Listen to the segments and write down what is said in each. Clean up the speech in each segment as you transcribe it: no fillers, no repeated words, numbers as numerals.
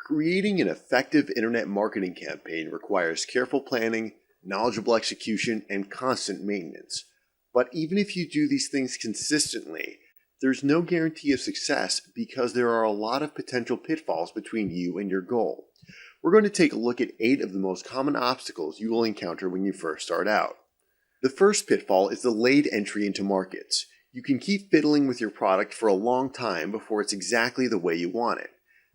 Creating an effective internet marketing campaign requires careful planning, knowledgeable execution, and constant maintenance. But even if you do these things consistently, there's no guarantee of success because there are a lot of potential pitfalls between you and your goal. We're going to take a look at 8 of the most common obstacles you will encounter when you first start out. The first pitfall is delayed entry into markets. You can keep fiddling with your product for a long time before it's exactly the way you want it.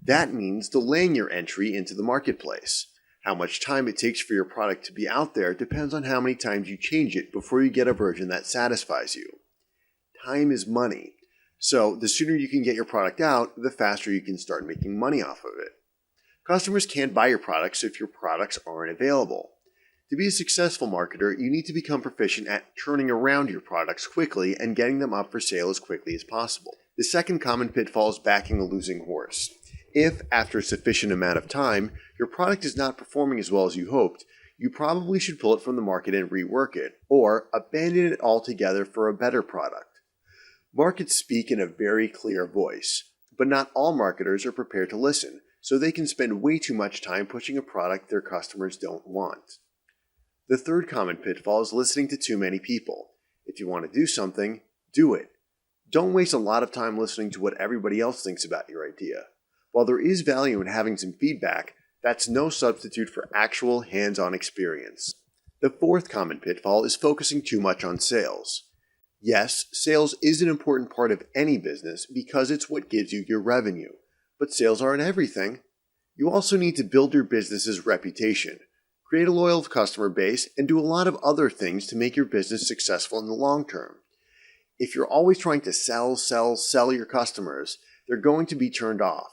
That means delaying your entry into the marketplace. How much time it takes for your product to be out there depends on how many times you change it before you get a version that satisfies you. Time is money, so the sooner you can get your product out, the faster you can start making money off of it. Customers can't buy your products if your products aren't available. To be a successful marketer, you need to become proficient at turning around your products quickly and getting them up for sale as quickly as possible. The second common pitfall is backing a losing horse. If, after a sufficient amount of time, your product is not performing as well as you hoped, you probably should pull it from the market and rework it, or abandon it altogether for a better product. Markets speak in a very clear voice, but not all marketers are prepared to listen, so they can spend way too much time pushing a product their customers don't want. The third common pitfall is listening to too many people. If you want to do something, do it. Don't waste a lot of time listening to what everybody else thinks about your idea. While there is value in having some feedback, that's no substitute for actual hands-on experience. The fourth common pitfall is focusing too much on sales. Yes, sales is an important part of any business because it's what gives you your revenue, but sales aren't everything. You also need to build your business's reputation, create a loyal customer base, and do a lot of other things to make your business successful in the long term. If you're always trying to sell your customers, they're going to be turned off.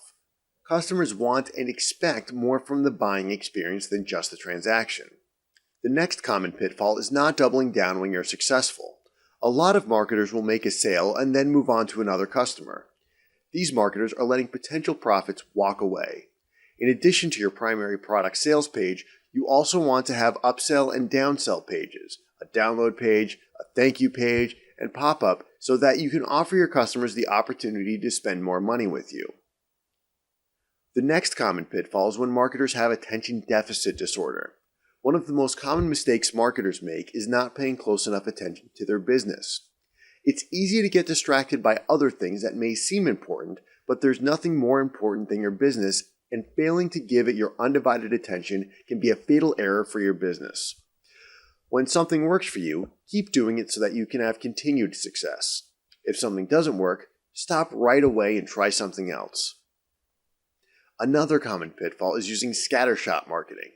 Customers want and expect more from the buying experience than just the transaction. The next common pitfall is not doubling down when you're successful. A lot of marketers will make a sale and then move on to another customer. These marketers are letting potential profits walk away. In addition to your primary product sales page, you also want to have upsell and downsell pages, a download page, a thank you page, and pop-up so that you can offer your customers the opportunity to spend more money with you. The next common pitfall is when marketers have attention deficit disorder. One of the most common mistakes marketers make is not paying close enough attention to their business. It's easy to get distracted by other things that may seem important, but there's nothing more important than your business, and failing to give it your undivided attention can be a fatal error for your business. When something works for you, keep doing it so that you can have continued success. If something doesn't work, stop right away and try something else. Another common pitfall is using scattershot marketing.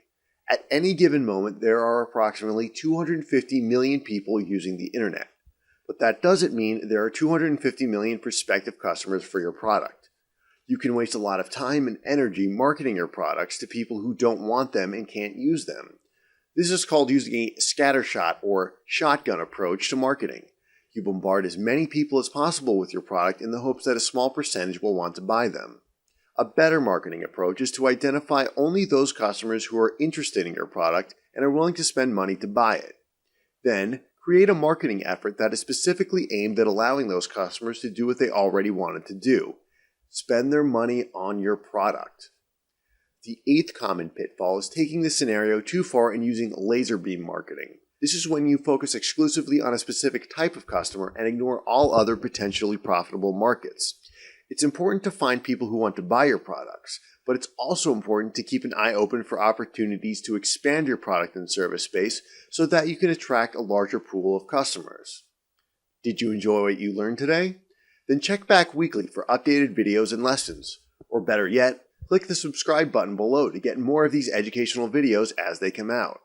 At any given moment, there are approximately 250 million people using the internet. But that doesn't mean there are 250 million prospective customers for your product. You can waste a lot of time and energy marketing your products to people who don't want them and can't use them. This is called using a scattershot or shotgun approach to marketing. You bombard as many people as possible with your product in the hopes that a small percentage will want to buy them. A better marketing approach is to identify only those customers who are interested in your product and are willing to spend money to buy it. Then, create a marketing effort that is specifically aimed at allowing those customers to do what they already wanted to do: spend their money on your product. The 8th common pitfall is taking this scenario too far and using laser beam marketing. This is when you focus exclusively on a specific type of customer and ignore all other potentially profitable markets. It's important to find people who want to buy your products, but it's also important to keep an eye open for opportunities to expand your product and service space so that you can attract a larger pool of customers. Did you enjoy what you learned today? Then check back weekly for updated videos and lessons. Or better yet, click the subscribe button below to get more of these educational videos as they come out.